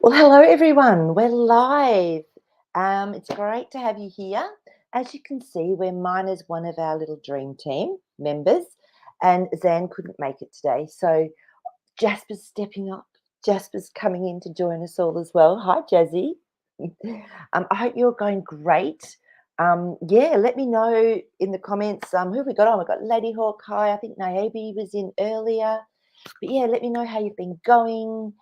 Well, hello everyone. We're live. It's great to have you here. As you can see, we're mine as one of our little dream team members, and Zan couldn't make it today. So Jasper's stepping up. Jasper's coming in to join us all as well. Hi, Jazzy. I hope you're going great. Yeah, let me know in the comments. Who have we got on? We've got Lady Hawk. Hi, I think Niobe was in earlier. But yeah, let me know how you've been going.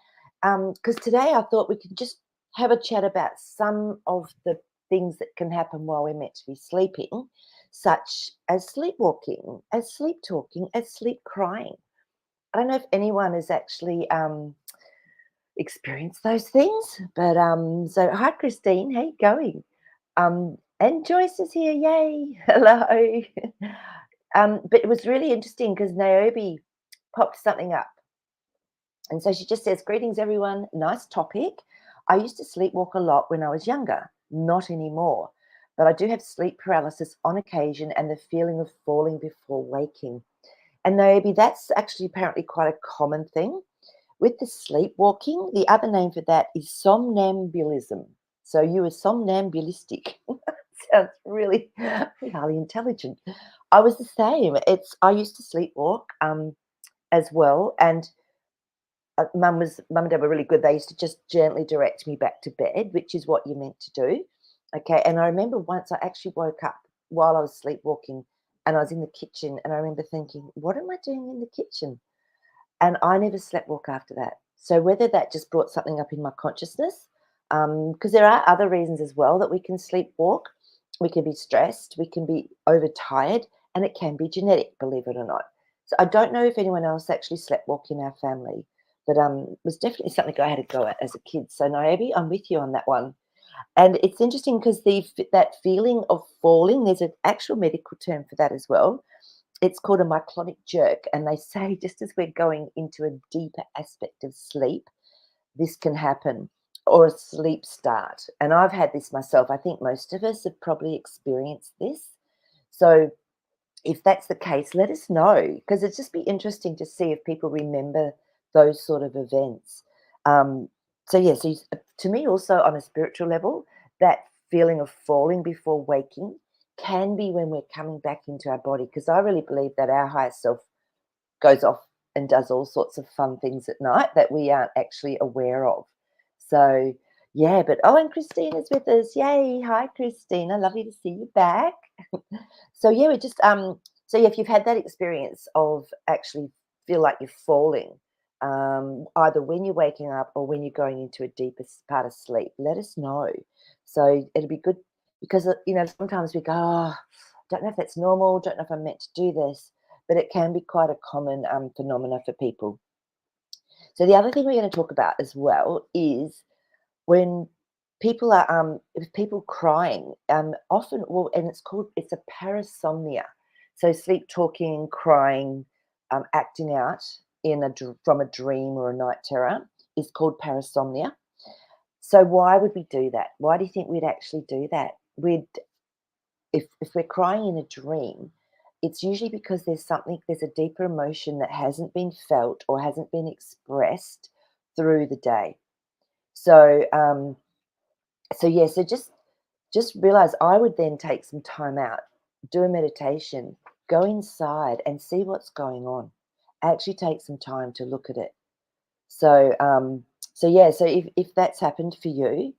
Because today I thought we could just have a chat about some of the things that can happen while we're meant to be sleeping, such as sleepwalking, as sleep talking, as sleep crying. I don't know if anyone has actually experienced those things, but so hi Christine, how you going? And Joyce is here, yay, hello. But it was really interesting because Niobe popped something up. And so she just says, greetings, everyone. Nice topic. I used to sleepwalk a lot when I was younger, not anymore. But I do have sleep paralysis on occasion and the feeling of falling before waking. And maybe that's actually apparently quite a common thing. With the sleepwalking, the other name for that is somnambulism. So you are somnambulistic. Sounds really, highly intelligent. I was the same. I used to sleepwalk as well, and mum and dad were really good. They used to just gently direct me back to bed, which is what you're meant to do. Okay. And I remember once I actually woke up while I was sleepwalking and I was in the kitchen and I remember thinking, what am I doing in the kitchen? And I never slept walk after that. So whether that just brought something up in my consciousness, because there are other reasons as well that we can sleepwalk. We can be stressed, we can be overtired, and it can be genetic, believe it or not. So I don't know if anyone else actually slept walk in our family, but it was definitely something I had to go at as a kid. So Niobe, I'm with you on that one. And it's interesting because that feeling of falling, there's an actual medical term for that as well. It's called a myoclonic jerk, and they say just as we're going into a deeper aspect of sleep, this can happen, or a sleep start. And I've had this myself. I think most of us have probably experienced this. So if that's the case, let us know because it'd just be interesting to see if people remember those sort of events. Um, so yeah, to me also on a spiritual level, that feeling of falling before waking can be when we're coming back into our body because I really believe that our higher self goes off and does all sorts of fun things at night that we aren't actually aware of. So yeah, but oh, and Christina's with us. Yay. Hi, Christina. Lovely to see you back. So yeah, we just so yeah, if you've had that experience of actually feel like you're falling, either when you're waking up or when you're going into a deeper part of sleep, let us know. So it'll be good because sometimes we go, oh, don't know if that's normal, don't know if I'm meant to do this, but it can be quite a common phenomena for people. So the other thing we're going to talk about as well is when people are if people crying often, well, and it's a parasomnia, so sleep talking, crying, acting out from a dream or a night terror is called parasomnia. So why would we do that? Why do you think we'd actually do that? If we're crying in a dream, it's usually because there's a deeper emotion that hasn't been felt or hasn't been expressed through the day. So yeah, so just realize I would then take some time out, do a meditation, go inside and see what's going on. Actually take some time to look at it. So yeah, so if that's happened for you,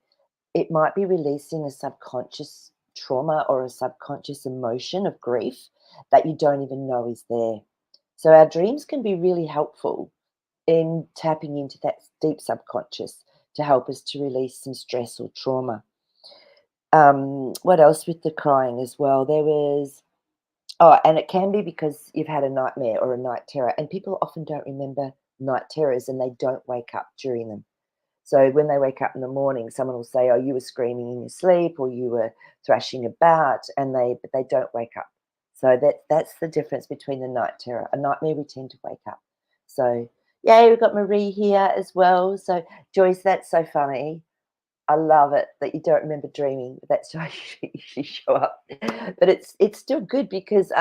it might be releasing a subconscious trauma or a subconscious emotion of grief that you don't even know is there. So our dreams can be really helpful in tapping into that deep subconscious to help us to release some stress or trauma. What else with the crying as well? And it can be because you've had a nightmare or a night terror, and people often don't remember night terrors and they don't wake up during them. So when they wake up in the morning, someone will say, "Oh, you were screaming in your sleep, or you were thrashing about," but they don't wake up. So that's the difference between the night terror. A nightmare, we tend to wake up. So yay, we've got Marie here as well. So Joyce, that's so funny. I love it that you don't remember dreaming. That's why you show up. But it's still good because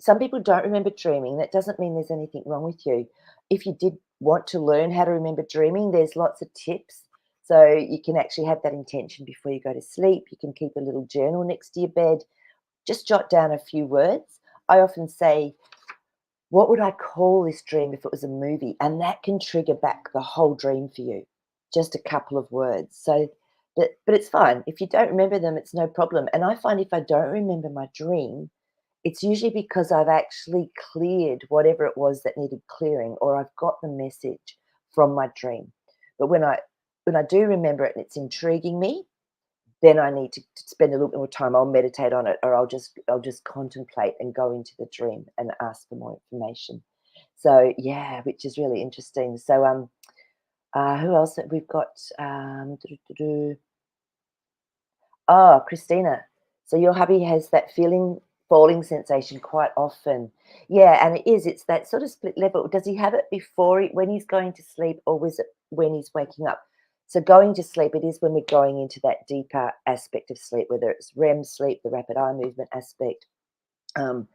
some people don't remember dreaming. That doesn't mean there's anything wrong with you. If you did want to learn how to remember dreaming, there's lots of tips So you can actually have that intention before you go to sleep. You can keep a little journal next to your bed. Just jot down a few words. I often say, what would I call this dream if it was a movie? And that can trigger back the whole dream for you. Just a couple of words. So, but it's fine. If you don't remember them, it's no problem. And I find if I don't remember my dream, it's usually because I've actually cleared whatever it was that needed clearing, or I've got the message from my dream. But when I do remember it and it's intriguing me, then I need to spend a little bit more time. I'll meditate on it, or I'll just contemplate and go into the dream and ask for more information. So yeah, which is really interesting. So who else that we've got? Oh, Christina. So your hubby has that feeling falling sensation quite often. Yeah, and it is. It's that sort of split level. Does he have it before when he's going to sleep, or was it when he's waking up? So going to sleep, it is when we're going into that deeper aspect of sleep, whether it's REM sleep, the rapid eye movement aspect. Um,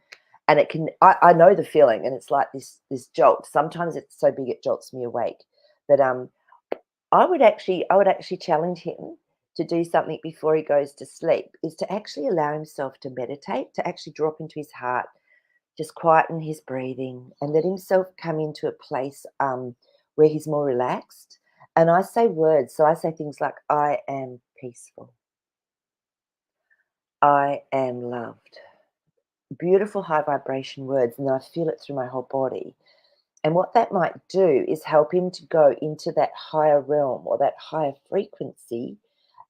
and it can I know the feeling, and it's like this jolt. Sometimes it's so big it jolts me awake. But I would actually challenge him to do something before he goes to sleep, is to actually allow himself to meditate, to actually drop into his heart, just quieten his breathing and let himself come into a place where he's more relaxed. And I say words, so I say things like, I am peaceful, I am loved. Beautiful high vibration words, and then I feel it through my whole body. And what that might do is help him to go into that higher realm or that higher frequency,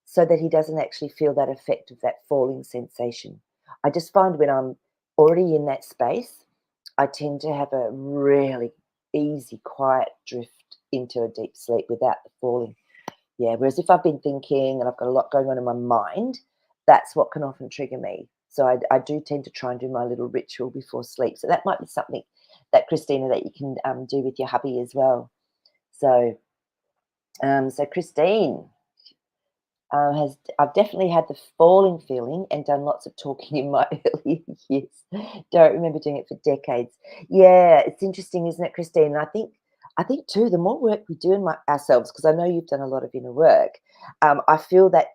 so that he doesn't actually feel that effect of that falling sensation. I just find when I'm already in that space, I tend to have a really easy, quiet drift into a deep sleep without the falling. Yeah, whereas if I've been thinking and I've got a lot going on in my mind, that's what can often trigger me. So I do tend to try and do my little ritual before sleep. So that might be something that, Christina, that you can do with your hubby as well. So, so Christine, has I've definitely had the falling feeling and done lots of talking in my earlier years. Don't remember doing it for decades. Yeah, it's interesting, isn't it, Christine? And I think too, the more work we do in ourselves, because I know you've done a lot of inner work, I feel that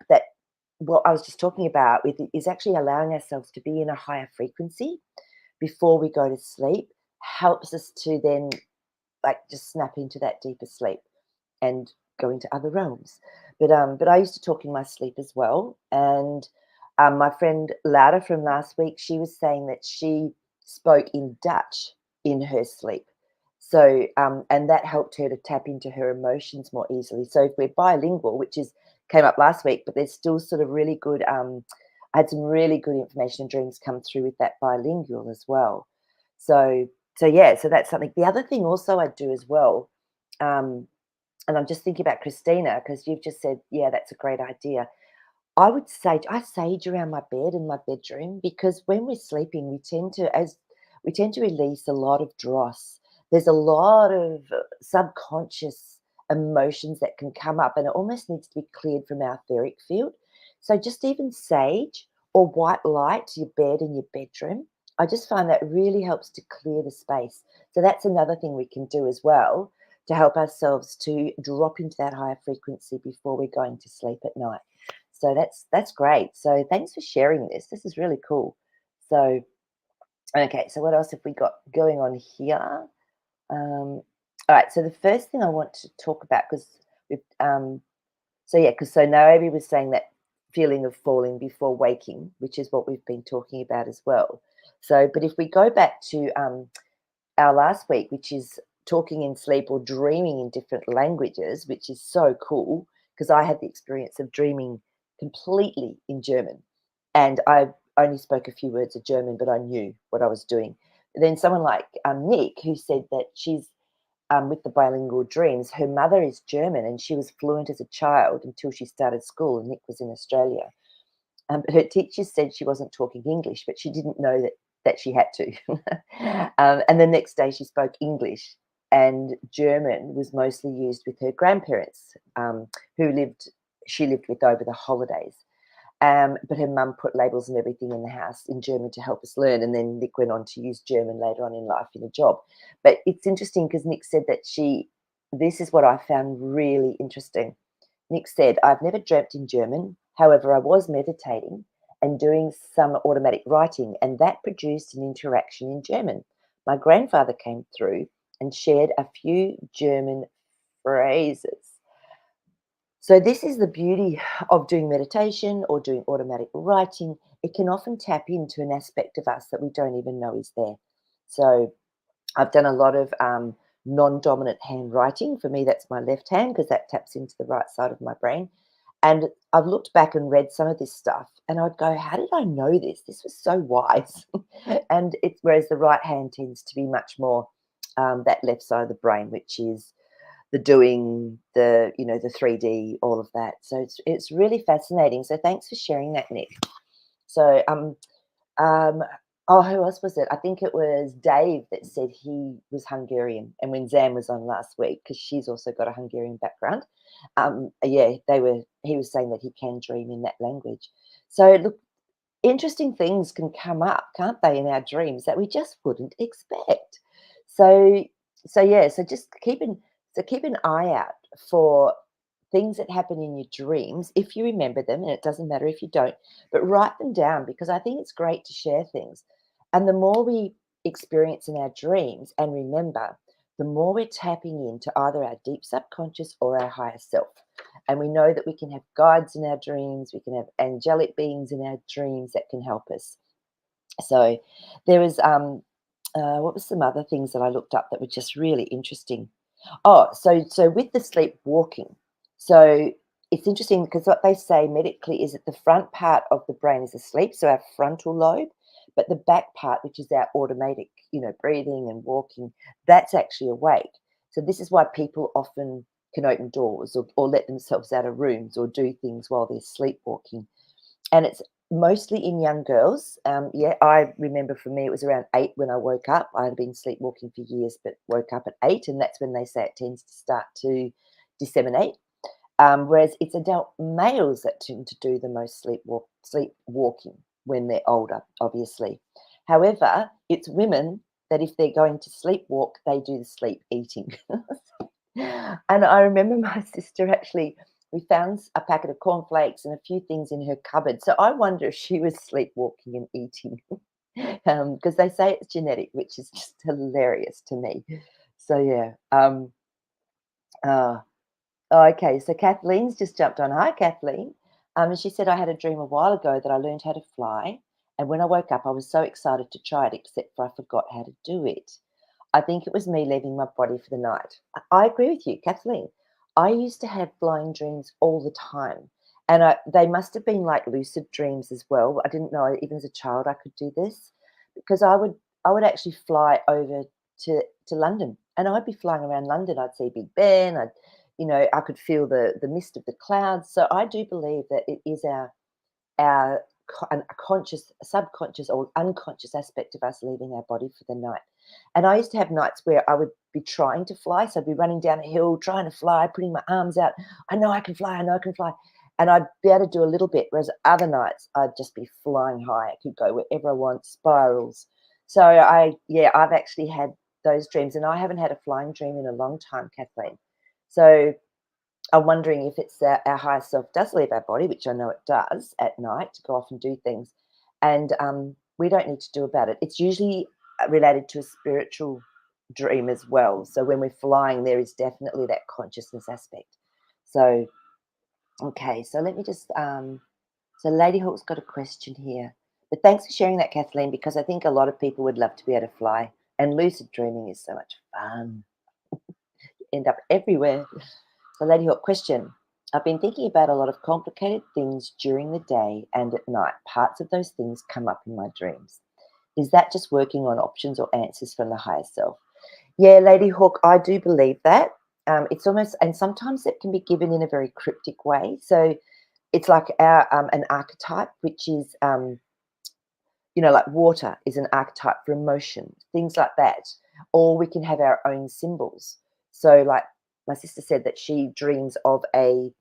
what I was just talking about with is actually allowing ourselves to be in a higher frequency before we go to sleep helps us to then like just snap into that deeper sleep and go into other realms. But I used to talk in my sleep as well. And my friend Laura from last week, she was saying that she spoke in Dutch in her sleep. So and that helped her to tap into her emotions more easily. So if we're bilingual, which is came up last week, but there's still sort of really good. I had some really good information and dreams come through with that bilingual as well. So so yeah, so that's something. The other thing also I do as well. Um, and I'm just thinking about Christina because you've just said, yeah, that's a great idea. I sage around my bed in my bedroom because when we're sleeping, we tend to release a lot of dross. There's a lot of subconscious emotions that can come up, and it almost needs to be cleared from our etheric field. So just even sage or white light to your bed in your bedroom, I just find that really helps to clear the space. So that's another thing we can do as well to help ourselves to drop into that higher frequency before we're going to sleep at night. So that's great. So thanks for sharing this. This is really cool. So okay, so what else have we got going on here? All right. So the first thing I want to talk about because we've so yeah, because so Naomi was saying that feeling of falling before waking, which is what we've been talking about as well. So, but if we go back to our last week, which is talking in sleep or dreaming in different languages, which is so cool because I had the experience of dreaming completely in German. And I only spoke a few words of German, but I knew what I was doing. Then someone like Nick, who said that she's with the bilingual dreams, her mother is German and she was fluent as a child until she started school, and Nick was in Australia. But her teacher said she wasn't talking English, but she didn't know that she had to. And the next day she spoke English, and German was mostly used with her grandparents, who she lived with over the holidays. But her mum put labels and everything in the house in German to help us learn. And then Nick went on to use German later on in life in a job. But it's interesting because Nick said that this is what I found really interesting. Nick said, I've never dreamt in German. However, I was meditating and doing some automatic writing, and that produced an interaction in German. My grandfather came through and shared a few German phrases. So, this is the beauty of doing meditation or doing automatic writing. It can often tap into an aspect of us that we don't even know is there. So, I've done a lot of non-dominant handwriting. For me, that's my left hand because that taps into the right side of my brain. And I've looked back and read some of this stuff, and I'd go, "How did I know this? This was so wise." And it's whereas the right hand tends to be much more that left side of the brain, which is the doing, the 3D, all of that. So it's really fascinating. So thanks for sharing that, Nick. So um, oh, who else was it? I think it was Dave that said he was Hungarian. And when Zam was on last week, because she's also got a Hungarian background, yeah, he was saying that he can dream in that language. So look, interesting things can come up, can't they, in our dreams that we just wouldn't expect. So yeah, keep an eye out for things that happen in your dreams if you remember them, and it doesn't matter if you don't, but write them down because I think it's great to share things. And the more we experience in our dreams and remember, the more we're tapping into either our deep subconscious or our higher self. And we know that we can have guides in our dreams, we can have angelic beings in our dreams that can help us. So there was what was some other things that I looked up that were just really interesting? Oh, so with the sleepwalking, so it's interesting because what they say medically is that the front part of the brain is asleep, so our frontal lobe, but the back part, which is our automatic, breathing and walking, that's actually awake. So this is why people often can open doors or let themselves out of rooms or do things while they're sleepwalking. And it's mostly in young girls. Yeah, I remember for me, it was around 8 when I woke up. I had been sleepwalking for years, but woke up at 8, and that's when they say it tends to start to disseminate. Whereas it's adult males that tend to do the most sleepwalking when they're older, obviously. However, it's women that if they're going to sleepwalk, they do the sleep eating. And I remember my sister actually, we found a packet of cornflakes and a few things in her cupboard. So I wonder if she was sleepwalking and eating, because they say it's genetic, which is just hilarious to me. So yeah. Uh, okay, so Kathleen's just jumped on. Hi, Kathleen. And she said, I had a dream a while ago that I learned how to fly. And when I woke up, I was so excited to try it, except for I forgot how to do it. I think it was me leaving my body for the night. I agree with you, Kathleen. I used to have flying dreams all the time. And they must have been like lucid dreams as well. I didn't know even as a child I could do this because I would actually fly over to London, and I'd be flying around London. I'd see Big Ben. I could feel the mist of the clouds. So I do believe that it is a conscious, subconscious, or unconscious aspect of us leaving our body for the night. And I used to have nights where I would be trying to fly. So I'd be running down a hill, trying to fly, putting my arms out. I know I can fly. I know I can fly. And I'd be able to do a little bit. Whereas other nights, I'd just be flying high. I could go wherever I want, spirals. So I've actually had those dreams. And I haven't had a flying dream in a long time, Kathleen. So I'm wondering if it's our higher self does leave our body, which I know it does at night to go off and do things, and we don't need to do about it. It's usually related to a spiritual dream as well. So when we're flying, there is definitely that consciousness aspect. So okay, so let me just so Lady Hawk's got a question here, but thanks for sharing that, Kathleen, because I think a lot of people would love to be able to fly, and lucid dreaming is so much fun. End up everywhere. So, Lady Hawk, question. I've been thinking about a lot of complicated things during the day and at night. Parts of those things come up in my dreams. Is that just working on options or answers from the higher self? Yeah, Lady Hawk, I do believe that. It's almost, and sometimes it can be given in a very cryptic way. So it's like an archetype, which is, like water is an archetype for emotion, things like that. Or we can have our own symbols. So, like my sister said that she dreams of a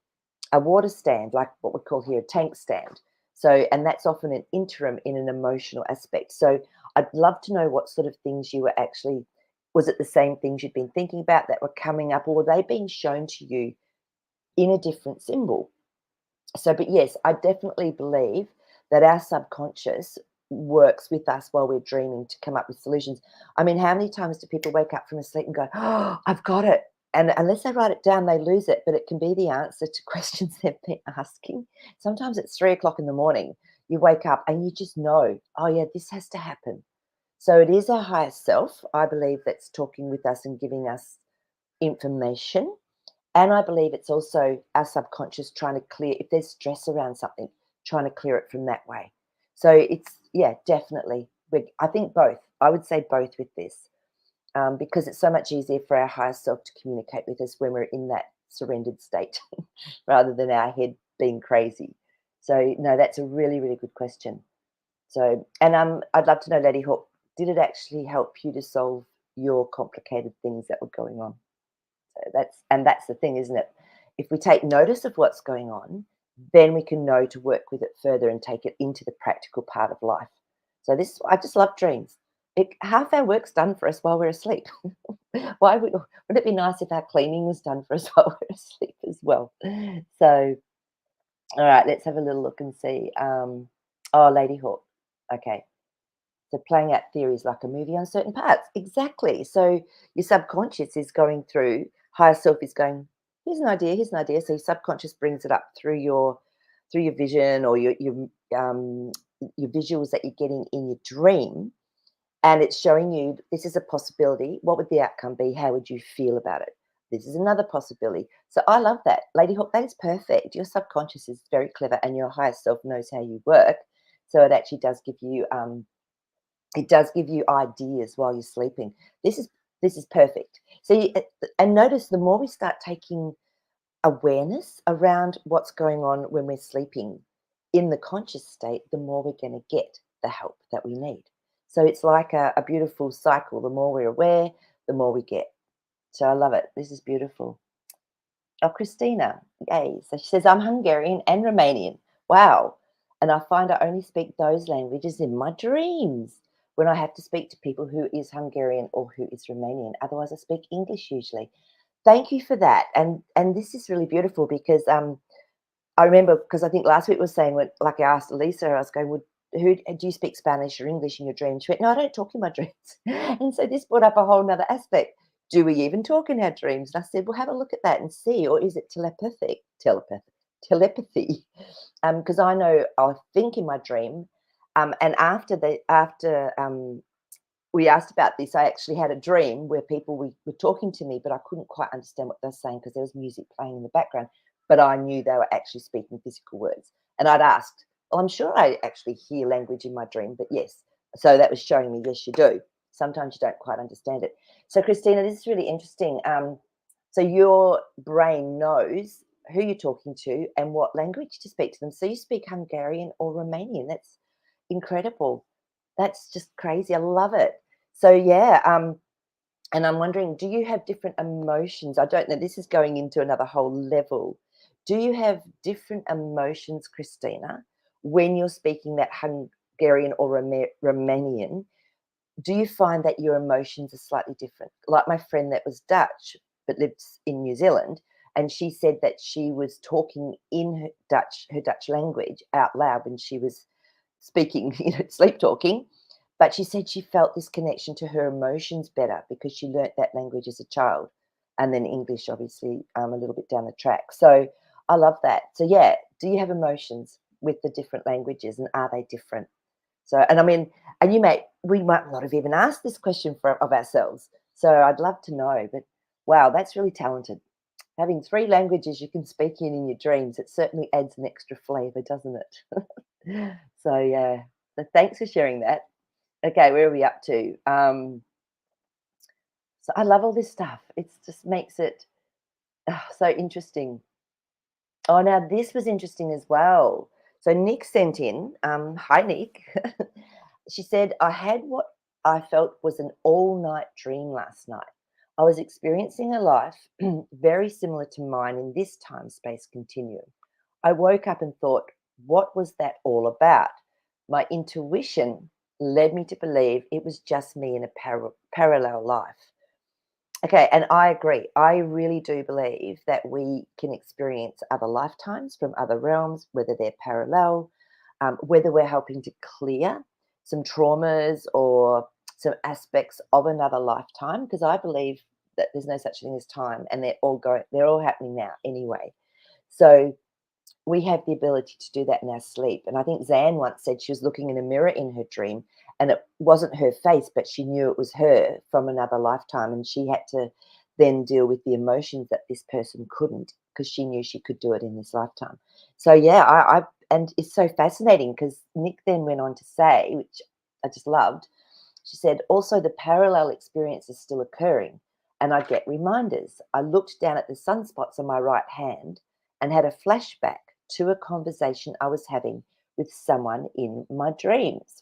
water stand, like what we call here a tank stand. So, and that's often an interim in an emotional aspect. So, I'd love to know what sort of things you were actually, was it the same things you'd been thinking about that were coming up, or were they being shown to you in a different symbol. So, but yes, I definitely believe that our subconscious works with us while we're dreaming to come up with solutions. I mean, how many times do people wake up from a sleep and go, "Oh, I've got it." And unless they write it down, they lose it. But it can be the answer to questions they've been asking. Sometimes it's 3 o'clock in the morning. You wake up and you just know, oh, yeah, this has to happen. So it is our higher self, I believe, that's talking with us and giving us information. And I believe it's also our subconscious trying to clear, if there's stress around something, trying to clear it from that way. So it's, yeah, definitely. I think both. I would say both with this, because it's so much easier for our higher self to communicate with us when we're in that surrendered state rather than our head being crazy. So, no, that's a really, really good question. So, and I'd love to know, Lady Hawk, did it actually help you to solve your complicated things that were going on? So that's the thing, isn't it? If we take notice of what's going on, then we can know to work with it further and take it into the practical part of life. So this, I just love dreams. Half our work's done for us while we're asleep. Wouldn't it be nice if our cleaning was done for us while we're asleep as well? So, all right, let's have a little look and see. Oh, Lady Hawk. Okay. So playing out theories like a movie on certain parts. Exactly. So your subconscious is going through, higher self is going, here's an idea, here's an idea. So your subconscious brings it up through your vision or your visuals that you're getting in your dream. And it's showing you this is a possibility. What would the outcome be? How would you feel about it? This is another possibility. So I love that. Lady Hawk, that is perfect. Your subconscious is very clever and your higher self knows how you work. So it does give you ideas while you're sleeping. This is this is perfect. So and notice the more we start taking awareness around what's going on when we're sleeping in the conscious state, the more we're going to get the help that we need. So it's like a beautiful cycle. The more we're aware, the more we get. So I love it. This is beautiful. Oh, Christina, yay. So she says, I'm Hungarian and Romanian. Wow. And I find I only speak those languages in my dreams when I have to speak to people who is Hungarian or who is Romanian. Otherwise, I speak English usually. Thank you for that. And this is really beautiful because I remember because I think last week was saying when like I asked Lisa, I was going, would who do you speak Spanish or English in your dreams? She went, no, I don't talk in my dreams. And so this brought up a whole nother aspect. Do we even talk in our dreams? And I said, well, have a look at that and see, or is it telepathy? Because I know I think in my dream, and after we asked about this, I actually had a dream where people were talking to me, but I couldn't quite understand what they were saying because there was music playing in the background. But I knew they were actually speaking physical words. And I'd asked, well, I'm sure I actually hear language in my dream, but yes. So that was showing me, yes, you do. Sometimes you don't quite understand it. So, Christina, this is really interesting. So your brain knows who you're talking to and what language to speak to them. So you speak Hungarian or Romanian. That's incredible. That's just crazy. I love it. So yeah, and I'm wondering, do you have different emotions? I don't know. This is going into another whole level. Do you have different emotions, Christina, when you're speaking that Hungarian or Romanian? Do you find that your emotions are slightly different? Like my friend that was Dutch but lives in New Zealand, and she said that she was talking in her Dutch language out loud when she was speaking, sleep talking. But she said she felt this connection to her emotions better because she learnt that language as a child, and then English, obviously, a little bit down the track. So I love that. So yeah, do you have emotions with the different languages, and are they different? So, and I mean, and we might not have even asked this question of ourselves. So I'd love to know. But wow, that's really talented. Having three languages you can speak in your dreams, it certainly adds an extra flavour, doesn't it? So yeah. So thanks for sharing that. Okay, where are we up to? So I love all this stuff. It just makes it so interesting. Oh, now this was interesting as well. So Nick sent in, hi Nick. She said, I had what I felt was an all night dream last night. I was experiencing a life very similar to mine in this time space continuum. I woke up and thought, what was that all about? My intuition led me to believe it was just me in a parallel life. Okay, and I agree. I really do believe that we can experience other lifetimes from other realms, whether they're parallel, whether we're helping to clear some traumas or some aspects of another lifetime. Because I believe that there's no such thing as time, and they're all happening now anyway. So we have the ability to do that in our sleep. And I think Zan once said she was looking in a mirror in her dream and it wasn't her face, but she knew it was her from another lifetime. And she had to then deal with the emotions that this person couldn't because she knew she could do it in this lifetime. So, yeah, and it's so fascinating because Nick then went on to say, which I just loved, she said, also the parallel experience is still occurring. And I get reminders. I looked down at the sunspots on my right hand and had a flashback to a conversation I was having with someone in my dreams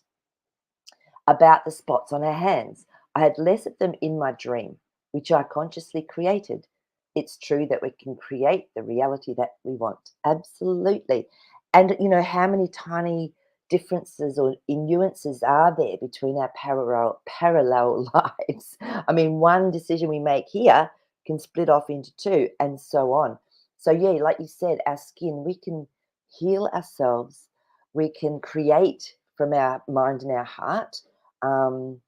about the spots on her hands. I had less of them in my dream, which I consciously created. It's true that we can create the reality that we want. Absolutely. And how many tiny differences or nuances are there between our parallel lives? I mean, one decision we make here can split off into two and so on. So yeah, like you said, our skin, we can heal ourselves, we can create from our mind and our heart. um,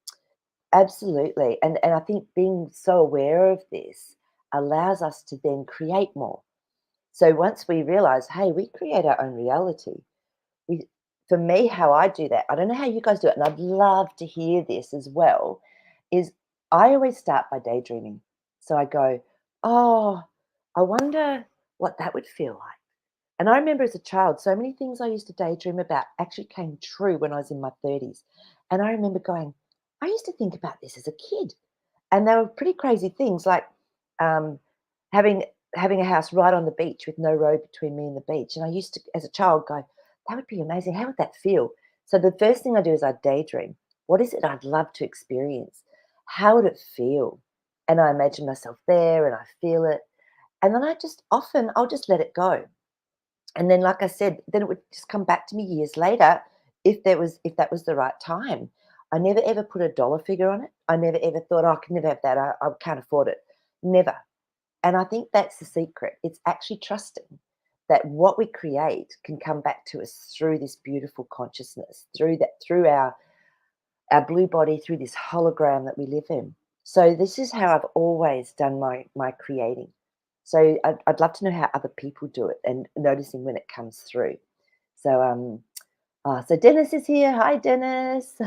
Absolutely. And I think being so aware of this allows us to then create more. So once we realize, hey, we create our own reality. We For me, how I do that, I don't know how you guys do it, and I'd love to hear this as well, is I always start by daydreaming. So I go, oh, I wonder what that would feel like. And I remember as a child, so many things I used to daydream about actually came true when I was in my 30s. And I remember going, I used to think about this as a kid. And they were pretty crazy things like um, having having a house right on the beach with no road between me and the beach. And I used to, as a child, go, that would be amazing. How would that feel? So the first thing I do is I daydream. What is it I'd love to experience? How would it feel? And I imagine myself there and I feel it. And then I'll just let it go. And then, like I said, then it would just come back to me years later if that was the right time. I never ever put a dollar figure on it. I never ever thought, "Oh, I can never have that. I can't afford it." Never. And I think that's the secret. It's actually trusting that what we create can come back to us through this beautiful consciousness, through our blue body, through this hologram that we live in. So this is how I've always done my creating. So I'd love to know how other people do it and noticing when it comes through. So so Dennis is here. Hi, Dennis.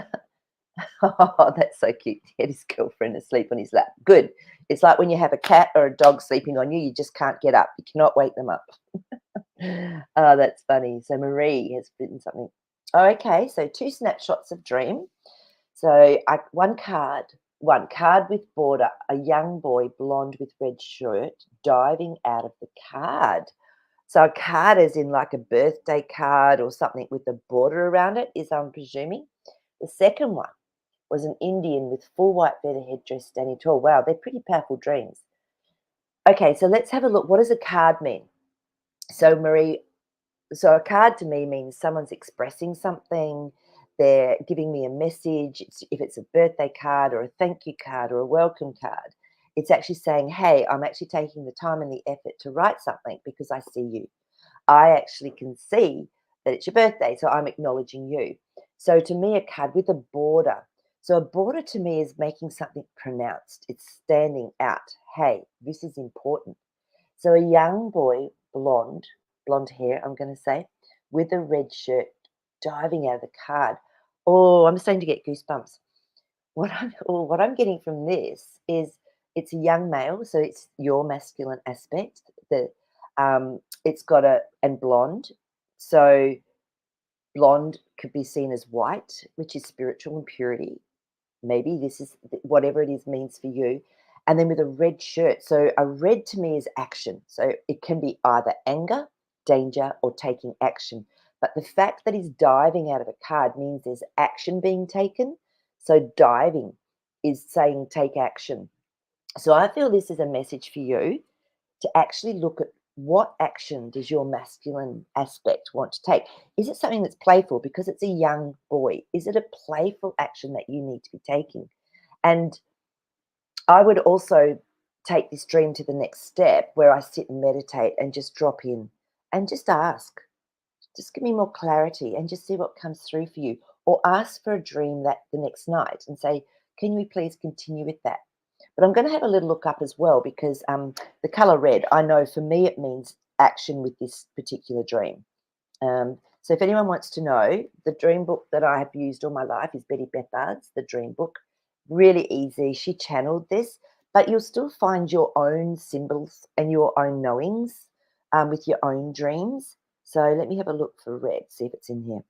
Oh, that's so cute. He had his girlfriend asleep on his lap. Good. It's like when you have a cat or a dog sleeping on you, you just can't get up. You cannot wake them up. Oh, that's funny. So Marie has written something. Oh, okay. So two snapshots of dream. So one card with border, a young boy, blonde with red shirt, diving out of the card. So a card is in like a birthday card or something with a border around it, is I'm presuming. The second one was an Indian with full white feather headdress standing tall. Wow, they're pretty powerful dreams. Okay, so let's have a look. What does a card mean? So Marie, so a card to me means someone's expressing something, they're giving me a message. If it's a birthday card or a thank you card or a welcome card, it's actually saying, hey, I'm actually taking the time and the effort to write something because I see you. I actually can see that it's your birthday, so I'm acknowledging you. So to me, a card with a border. So a border to me is making something pronounced. It's standing out. Hey, this is important. So a young boy, blonde hair, I'm going to say, with a red shirt, diving out of the card. Oh, I'm starting to get goosebumps. What I'm getting from this is it's a young male, so it's your masculine aspect. It's got a and blonde, so blonde could be seen as white, which is spiritual and purity. Maybe this is whatever it is means for you. And then with a red shirt. So a red to me is action. So it can be either anger, danger, or taking action. But the fact that he's diving out of a card means there's action being taken. So diving is saying take action. So I feel this is a message for you to actually look at what action does your masculine aspect want to take? Is it something that's playful because it's a young boy? Is it a playful action that you need to be taking? And I would also take this dream to the next step where I sit and meditate and just drop in and just ask, just give me more clarity and just see what comes through for you. Or ask for a dream that the next night and say, can we please continue with that? But I'm going to have a little look up as well because the color red, I know for me it means action with this particular dream. So if anyone wants to know, the dream book that I have used all my life is Betty Bethard's The Dream Book. Really easy. She channeled this, but you'll still find your own symbols and your own knowings with your own dreams. So let me have a look for red, see if it's in here.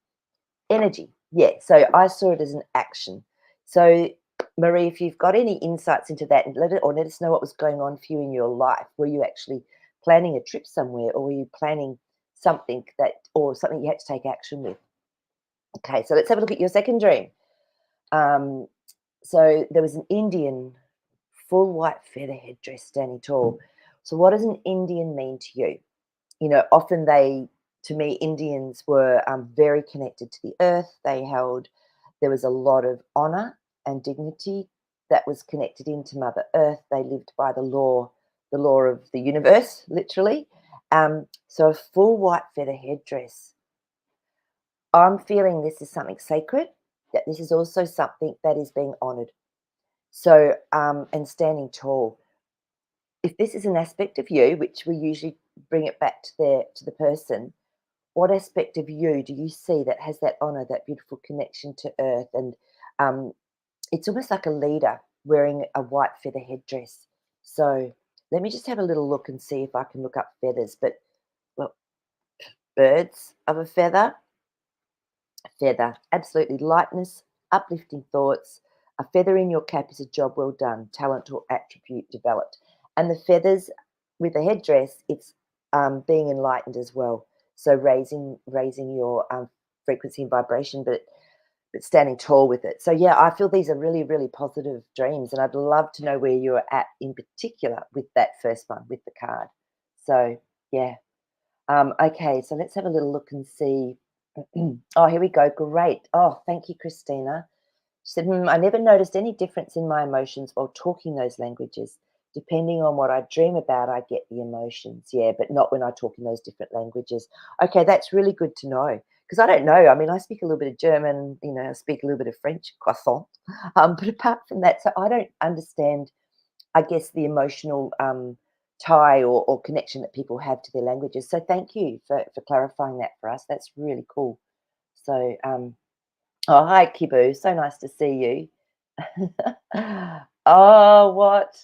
Energy. Yeah. So I saw it as an action. So Marie, if you've got any insights into that, and let us know what was going on for you in your life. Were you actually planning a trip somewhere, or were you planning something that, or something you had to take action with? Okay, so let's have a look at your second dream. Um, so there was an Indian, full white feather headdress, standing tall. So what does an Indian mean to you? You know, often to me, Indians were very connected to the earth. There was a lot of honor and dignity that was connected into Mother Earth. They lived by the law of the universe, literally. So a full white feather headdress. I'm feeling this is something sacred, that this is also something that is being honored. So, and standing tall. If this is an aspect of you, which we usually bring it back to the person, what aspect of you do you see that has that honor, that beautiful connection to earth? And um, it's almost like a leader wearing a white feather headdress. So let me just have a little look and see if I can look up feathers. But well, birds of a feather, absolutely lightness, uplifting thoughts. A feather in your cap is a job well done, talent or attribute developed. And the feathers with the headdress, it's being enlightened as well. So raising your frequency and vibration, but standing tall with it. So yeah, I feel these are really, really positive dreams, and I'd love to know where you're at in particular with that first one with the card. So yeah, okay, so let's have a little look and see. Oh, here we go. Great. Oh, thank you, Christina. She said, I never noticed any difference in my emotions while talking those languages. Depending on what I dream about, I get the emotions. Yeah, but not when I talk in those different languages. Okay, that's really good to know because I don't know. I mean, I speak a little bit of German, I speak a little bit of French, croissant. But apart from that, so I don't understand, I guess, the emotional tie or connection that people have to their languages. So thank you for clarifying that for us. That's really cool. So, oh, hi, Kibu. So nice to see you. Oh, what?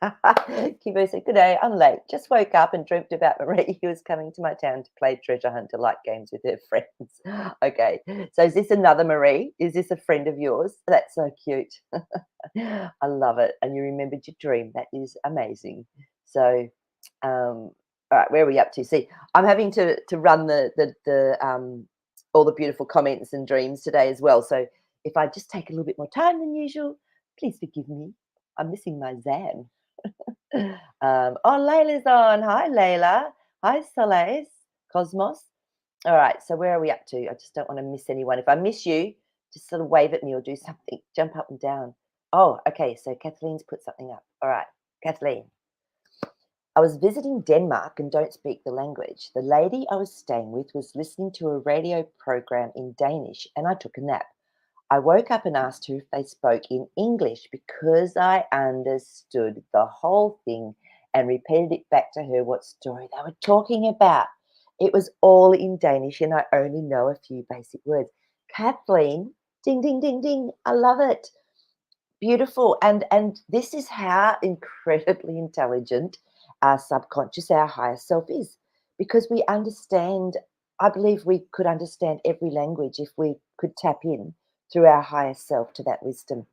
Kibu said, "Good day. I'm late. Just woke up and dreamt about Marie who was coming to my town to play treasure hunt to light games with her friends." Okay. So is this another Marie? Is this a friend of yours? That's so cute. I love it. And you remembered your dream. That is amazing. So, all right, where are we up to? See, I'm having to run the all the beautiful comments and dreams today as well. So if I just take a little bit more time than usual, please forgive me. I'm missing my Zan. Oh, Layla's on. Hi, Layla. Hi, Soleil. Cosmos. All right, so where are we up to? I just don't want to miss anyone. If I miss you, just sort of wave at me or do something. Jump up and down. Oh, okay. So Kathleen's put something up. All right, Kathleen. I was visiting Denmark and don't speak the language. The lady I was staying with was listening to a radio program in Danish and I took a nap. I woke up and asked her if they spoke in English because I understood the whole thing and repeated it back to her what story they were talking about. It was all in Danish and I only know a few basic words. Kathleen, ding, ding, ding, ding. I love it. Beautiful. And this is how incredibly intelligent our subconscious, our higher self is. Because we understand, I believe we could understand every language if we could tap in through our higher self to that wisdom.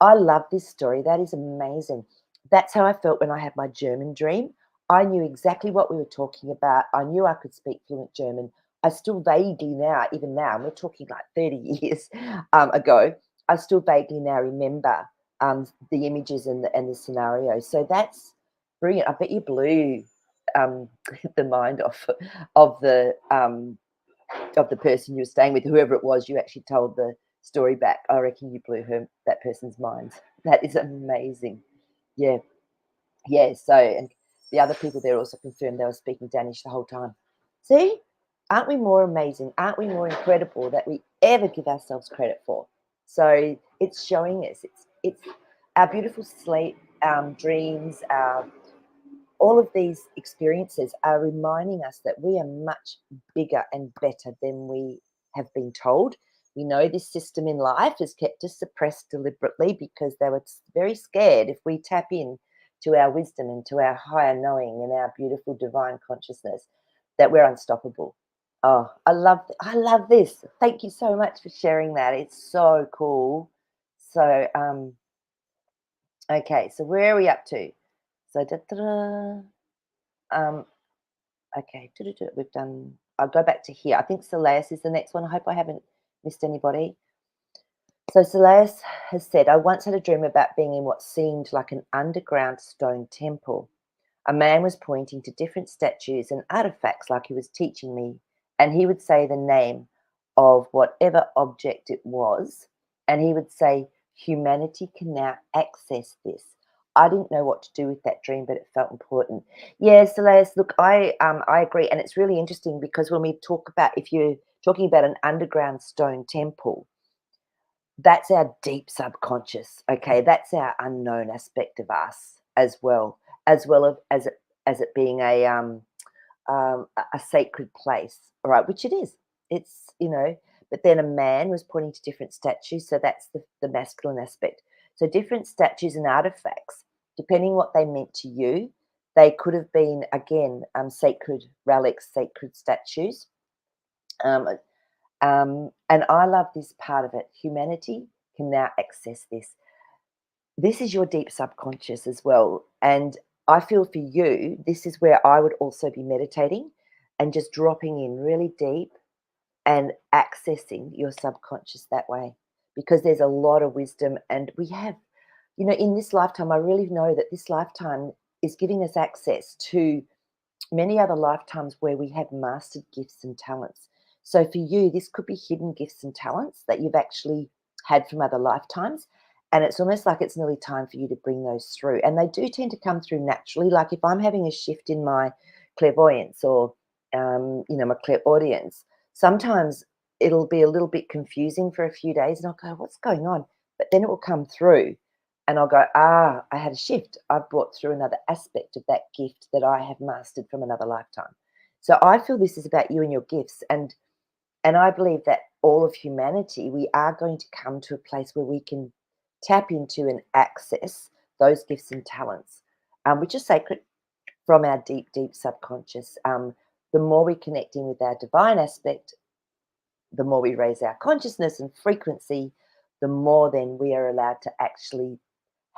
I love this story. That is amazing. That's how I felt when I had my German dream. I knew exactly what we were talking about. I knew I could speak fluent German. I still vaguely now, even now, and we're talking like 30 years ago, I still vaguely now remember the images and the scenario. So that's brilliant. I bet you blew um, the mind off of the person you were staying with, whoever it was. You actually told the story back. I reckon you blew that person's mind. That is amazing. Yeah. Yeah, so and the other people there also confirmed they were speaking Danish the whole time. See? Aren't we more amazing? Aren't we more incredible that we ever give ourselves credit for? So it's showing us, it's our beautiful sleep, dreams, our all of these experiences are reminding us that we are much bigger and better than we have been told. We know this system in life has kept us suppressed deliberately because they were very scared if we tap in to our wisdom and to our higher knowing and our beautiful divine consciousness that we're unstoppable. Oh, I love this. Thank you so much for sharing that. It's so cool. So okay, so where are we up to? So um okay, we've done. I'll go back to here. I think Soleus is the next one. I hope I haven't missed anybody. So Soleus has said, I once had a dream about being in what seemed like an underground stone temple. A man was pointing to different statues and artifacts like he was teaching me, and he would say the name of whatever object it was, and he would say, humanity can now access this. I didn't know what to do with that dream, but it felt important. Yeah, Celeste, look, I agree, and it's really interesting because when we talk about if you're talking about an underground stone temple, that's our deep subconscious. Okay, that's our unknown aspect of us as well as it being a sacred place, all right, which it is. It's, you know, but then a man was pointing to different statues, so that's the masculine aspect. So different statues and artifacts, depending what they meant to you, they could have been again sacred relics, sacred statues. Um, and I love this part of it. Humanity can now access this. This is your deep subconscious as well. And I feel for you, this is where I would also be meditating and just dropping in really deep and accessing your subconscious that way because there's a lot of wisdom. And we have, you know, in this lifetime, I really know that this lifetime is giving us access to many other lifetimes where we have mastered gifts and talents. So for you, this could be hidden gifts and talents that you've actually had from other lifetimes. And it's almost like it's nearly time for you to bring those through. And they do tend to come through naturally. Like if I'm having a shift in my clairvoyance or, you know, my clairaudience, sometimes it'll be a little bit confusing for a few days and I'll go, what's going on? But then it will come through and I'll go, ah, I had a shift. I've brought through another aspect of that gift that I have mastered from another lifetime. So I feel this is about you and your gifts. And I believe that all of humanity, we are going to come to a place where we can tap into and access those gifts and talents, which are sacred from our deep, deep subconscious. The more we connect in with our divine aspect, the more we raise our consciousness and frequency, the more then we are allowed to actually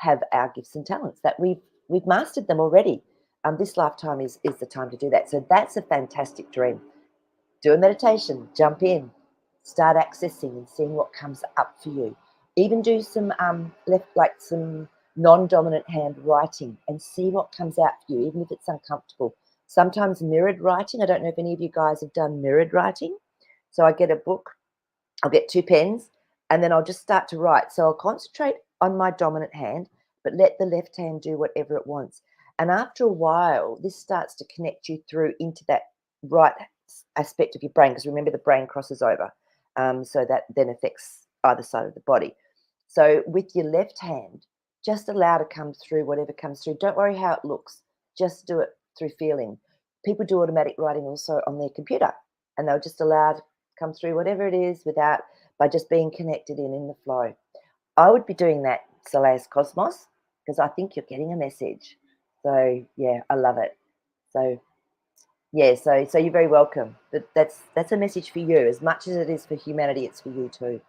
have our gifts and talents that we've mastered them already. This lifetime is the time to do that. So that's a fantastic dream. Do a meditation, jump in, start accessing and seeing what comes up for you. Even do some some non-dominant hand writing and see what comes out for you, even if it's uncomfortable. Sometimes mirrored writing. I don't know if any of you guys have done mirrored writing. So I get a book, I'll get two pens, and then I'll just start to write. So I'll concentrate on my dominant hand, but let the left hand do whatever it wants. And after a while, this starts to connect you through into that right aspect of your brain, because remember the brain crosses over. So that then affects either side of the body. So with your left hand, just allow to come through whatever comes through. Don't worry how it looks. Just do it through feeling. People do automatic writing also on their computer, and they'll just allow to come through whatever it is without by just being connected in the flow. I would be doing that, Soleus Cosmos, because I think you're getting a message. So yeah, I love it. So yeah, so you're very welcome. But that's a message for you. As much as it is for humanity, it's for you too.